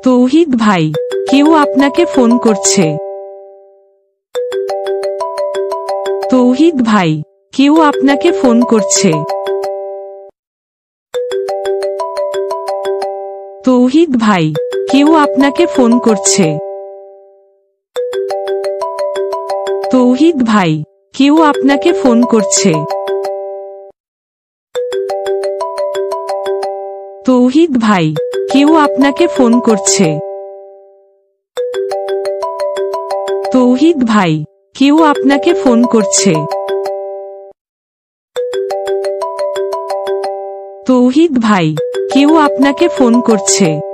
তৌহিদ ভাই, কেউ আপনাকে ফোন করছে। তৌহিদ ভাই, কেউ আপনাকে ফোন করছে। তৌহিদ ভাই, কেউ আপনাকে ফোন করছে। তৌহিদ ভাই, কেউ আপনাকে ফোন করছে। তৌহিদ ভাই, কেউ আপনাকে ফোন করছে। তৌহিদ ভাই, কেউ আপনাকে ফোন করছে। তৌহিদ ভাই, কেউ আপনাকে ফোন করছে।